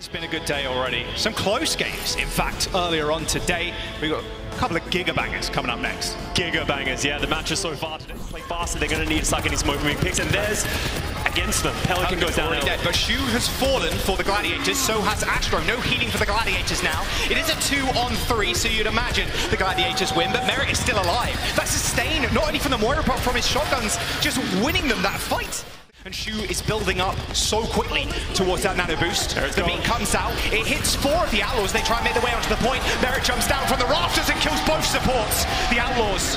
It's been a good day already. Some close games, in fact, earlier on today. We've got a couple of giga bangers coming up next. Giga bangers, yeah. The matches so far today play faster. They're going to need to start getting some moving picks, and there's against them. Pelican goes down. But Shu has fallen for the Gladiators, so has Astro. No healing for the Gladiators now. It is a 2-on-3, so you'd imagine the Gladiators win, but Merit is still alive. That's sustain, not only from the Moira, but from his shotguns, just winning them that fight. And Shu is building up so quickly towards that nano boost. The beat comes out, it hits 4 of the Outlaws. They try and make their way onto the point. Merit jumps down from the rafters and kills both supports. The Outlaws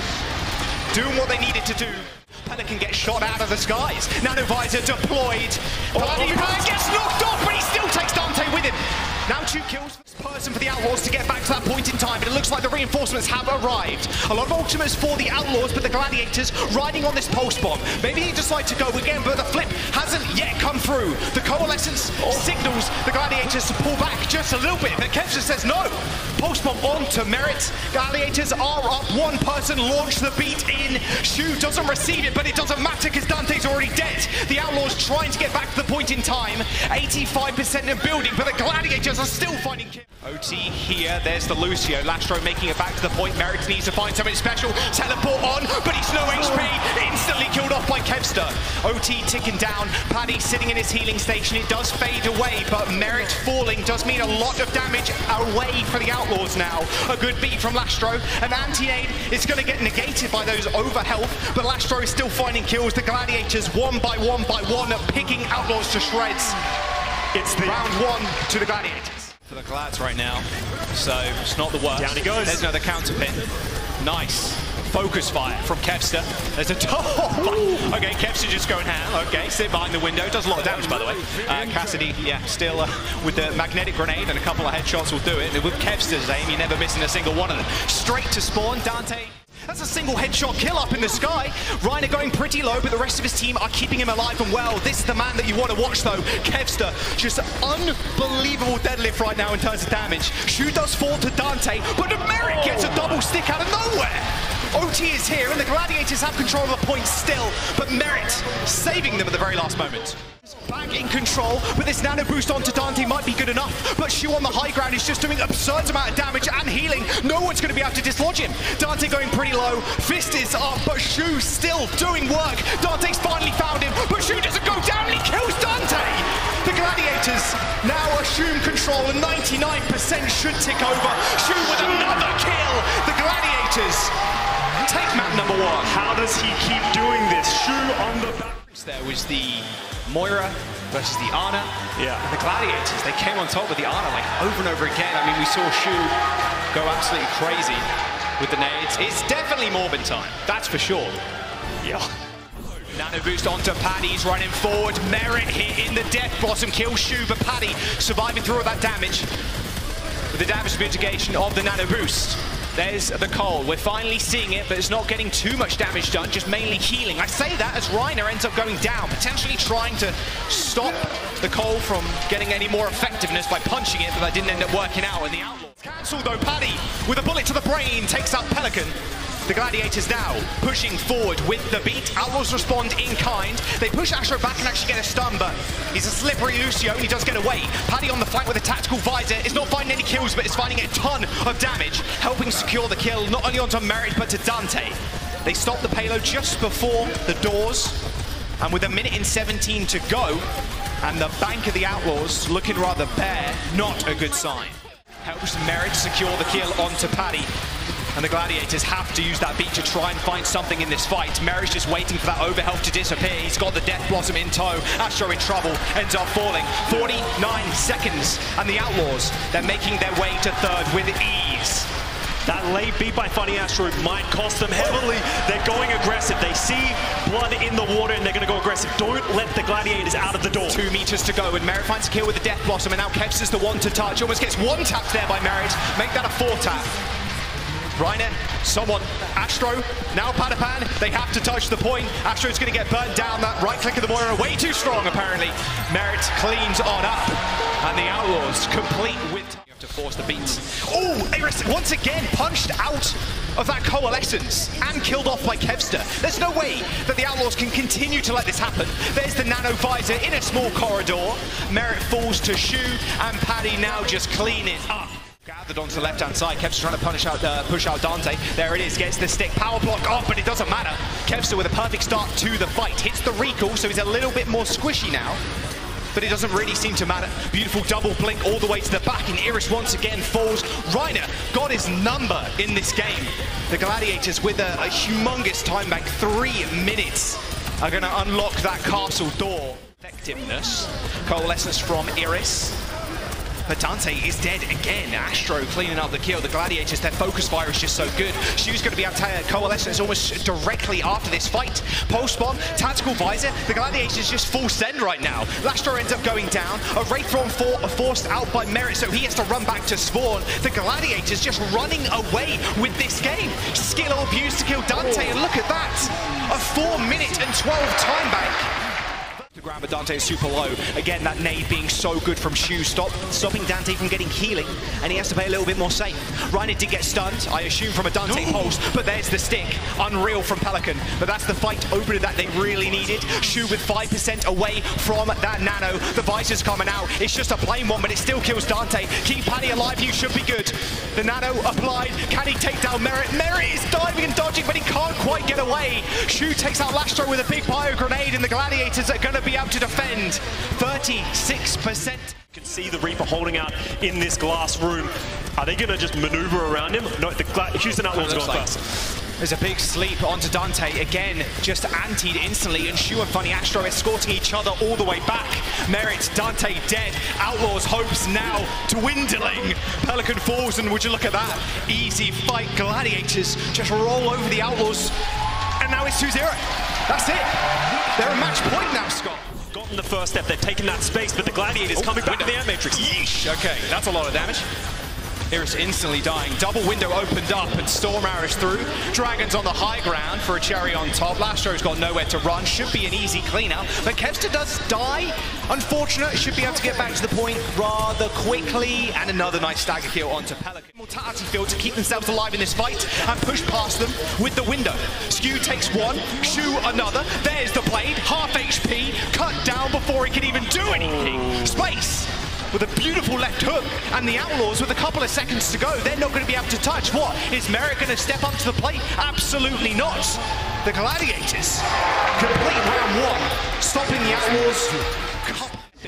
doing what they needed to do. Pelican gets shot out of the skies. Nano visor deployed. Gets knocked off, but he still takes Dante with him. Now 2 kills for this person for the Outlaws to get back to that point in time, but it looks like the reinforcements have arrived. A lot of ultimates for the Outlaws, but the Gladiators riding on this pulse bomb. Maybe they decide to go again, but the flip hasn't yet come through. The coalescence signals the Gladiators to pull back just a little bit, but Kevster says no. Pulse bomb on to Merit. Gladiators are up. One person launched the beat in. Shu doesn't receive it, but it doesn't matter because Dante's already dead. The Outlaws trying to get back to the point in time. 85% of building, but the Gladiators are still finding kills. OT here, there's the Lucio. Lastro making it back to the point. Merit needs to find something special. Teleport on, but he's no HP. Instantly killed off by Kevster. OT ticking down. Paddy sitting in his healing station. It does fade away, but Merit falling does mean a lot of damage away for the Outlaws now. A good beat from Lastro. An anti-aid is going to get negated by those over health, but Lastro is still finding kills. The Gladiators one by one picking Outlaws to shreds. It's the round 1 to the Gladiators. For the Glads right now, so it's not the worst. Down he goes. There's another counter pin. Nice. Focus fire from Kevster. There's a okay, Kevster just going ham. Okay, sit behind the window. Does a lot of damage, by the way. Cassidy, yeah, still with the magnetic grenade and a couple of headshots will do it. And with Kevster's aim, you're never missing a single one of them. Straight to spawn, Dante. That's a single headshot kill up in the sky. Reiner going pretty low, but the rest of his team are keeping him alive and well. This is the man that you want to watch, though. Kevster, just unbelievable deadlift right now in terms of damage. Shu does fall to Dante, but Merit gets a double stick out of nowhere. OT is here, and the Gladiators have control of the point still, but Merit saving them at the very last moment. Back in control, but this nano boost onto Dante might be good enough, but Shu on the high ground is just doing absurd amount of damage and healing. No one's going to be able to dislodge him. Dante going pretty low, fist is up, but Shu still doing work. Dante's finally found him, but Shu doesn't go down and he kills Dante. The Gladiators now assume control, and 99% should tick over. Shu with another kill. The Gladiators take map number 1. How does he keep doing this? Shu on the back. There was the Moira versus the Ana. Yeah. And the Gladiators, they came on top with the Ana like over and over again. I mean, we saw Shu go absolutely crazy with the nades. It's definitely Morbin time, that's for sure. Yeah. Nano boost onto Paddy, he's running forward. Merit hit in the Death Blossom, kills Shu, but Paddy surviving through all that damage. With the damage mitigation of the nano boost. There's the Cole. We're finally seeing it, but it's not getting too much damage done, just mainly healing. I say that as Reiner ends up going down, potentially trying to stop the Cole from getting any more effectiveness by punching it, but that didn't end up working out in the Outlaws. Cancelled though, Paddy with a bullet to the brain takes out Pelican. The Gladiators now pushing forward with the beat. Outlaws respond in kind. They push Astro back and actually get a stun, but he's a slippery Lucio and he does get away. Paddy on the flank with a tactical visor is not finding any kills, but is finding a ton of damage, helping secure the kill not only onto Merit but to Dante. They stop the payload just before the doors, and with 1:17 to go, and the bank of the Outlaws looking rather bare, not a good sign. Helps Merit secure the kill onto Paddy. And the Gladiators have to use that beat to try and find something in this fight. Merit's just waiting for that overhealth to disappear. He's got the Death Blossom in tow. Astro in trouble, ends up falling. 49 seconds, and the Outlaws, they're making their way to 3rd with ease. That late beat by Funny Astro might cost them heavily. They're going aggressive. They see blood in the water and they're going to go aggressive. Don't let the Gladiators out of the door. 2 meters to go, and Merit finds a kill with the Death Blossom, and now Kevster's the one to touch. Almost gets 1 tapped there by Merit. Make that a 4 tap. Reiner, someone, Astro, now Padapan, they have to touch the point. Astro's going to get burnt down. That right click of the Moira, way too strong apparently. Merit cleans on up, and the Outlaws complete with... You have to force the beats. Oh, Aris once again punched out of that coalescence and killed off by Kevster. There's no way that the Outlaws can continue to let this happen. There's the nano visor in a small corridor. Merit falls to Shu, and Paddy now just clean it up. Gathered onto the left-hand side. Kevster trying to push out Dante. There it is, gets the stick. Power block off, but it doesn't matter. Kevster with a perfect start to the fight. Hits the recall, so he's a little bit more squishy now. But it doesn't really seem to matter. Beautiful double blink all the way to the back, and Iris once again falls. Reiner got his number in this game. The Gladiators with a humongous time bank, 3 minutes, are going to unlock that castle door. Effectiveness, coalescence from Iris. But Dante is dead again. Astro cleaning up the kill. The Gladiators, their focus fire is just so good. Shu's going to be able to coalescence almost directly after this fight. Post bomb, tactical visor. The Gladiators just full send right now. Astro ends up going down. A Wraiththorn forced out by Merit, so he has to run back to spawn. The Gladiators just running away with this game. Skill abuse to kill Dante, and look at that. A 4 minute and 12 time bank. The ground, but Dante is super low. Again, that nade being so good from Shu, stopping Dante from getting healing, and he has to play a little bit more safe. Reiner did get stunned, I assume from a Dante pulse, but there's the stick. Unreal from Pelican, but that's the fight opener that they really needed. Shu with 5% away from that nano. The visor's coming out. It's just a plain one, but it still kills Dante. Keep Paddy alive, you should be good. The nano applied. Can he take down Merit? Merit is diving and dodging, but he can't quite get away. Shu takes out Lastro with a big bio grenade, and the Gladiators are going to be able to defend. 36%. You can see the Reaper holding out in this glass room. Are they going to just maneuver around him? No, the Houston Outlaws going first. There's a big sleep onto Dante. Again, just antied instantly, and Shu and Funny Astro escorting each other all the way back. Merit, Dante dead. Outlaws' hopes now dwindling. Pelican falls, and would you look at that? Easy fight. Gladiators just roll over the Outlaws, and now it's 2-0. That's it. They're a match point now, Scott. Gotten the first step, they've taken that space, but the Gladiators coming back to the air matrix. Yeesh, okay, that's a lot of damage. Iris instantly dying. Double window opened up and Storm Arrows through. Dragons on the high ground for a cherry on top. Lastro's got nowhere to run. Should be an easy cleanup. But Kevster does die. Unfortunate. Should be able to get back to the point rather quickly. And another nice stagger kill onto Pelican. Mortality field to keep themselves alive in this fight and push past them with the window. Skew takes one. Shu another. There's the blade. Half HP. Cut down before he can even do anything. Space. With a beautiful left hook, and the Outlaws with a couple of seconds to go, they're not going to be able to touch. What? Is Merit going to step up to the plate? Absolutely not. The Gladiators complete round 1, stopping the Outlaws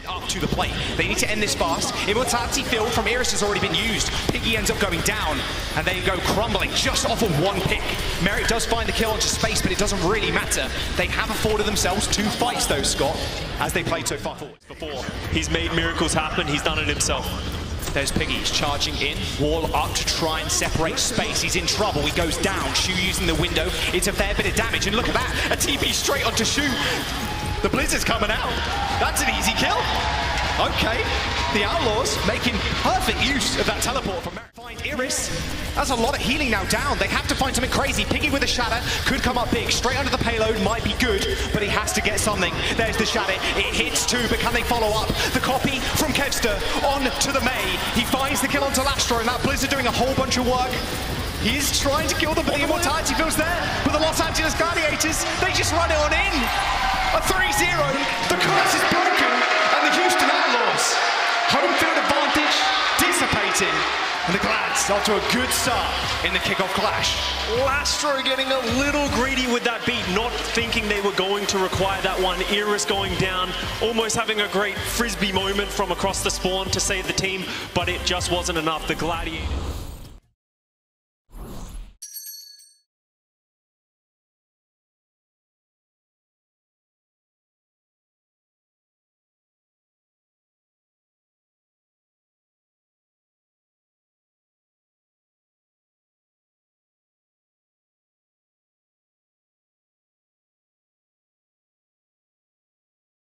up to the plate. They need to end this fast. Immortality field from Iris has already been used. Piggy ends up going down, and they go crumbling just off of 1 pick. Merit does find the kill onto space, but it doesn't really matter. They have afforded themselves 2 fights though, Scott, as they played so far forward. Before, he's made miracles happen, he's done it himself. There's Piggy, he's charging in, wall up to try and separate space. He's in trouble, he goes down. Shu using the window, it's a fair bit of damage, and look at that, a TP straight onto Shu. The Blizzard's coming out. That's an easy kill. Okay, the Outlaws making perfect use of that teleport from Merit. Find Iris. That's a lot of healing now down. They have to find something crazy. Piggy with a shatter could come up big. Straight under the payload might be good, but he has to get something. There's the shatter. It hits 2, but can they follow up? The copy from Kevster on to the May. He finds the kill onto Lastro, and that Blizzard doing a whole bunch of work. He is trying to kill them, but the Immortality field's there. But the Los Angeles Gladiators, they just run it on in. A 3-0, the curse is broken, and the Houston Outlaws, home field advantage dissipating, and the Glads off to a good start in the Kickoff Clash. Lastro getting a little greedy with that beat, not thinking they were going to require that one. Iris going down, almost having a great frisbee moment from across the spawn to save the team, but it just wasn't enough. The Gladiators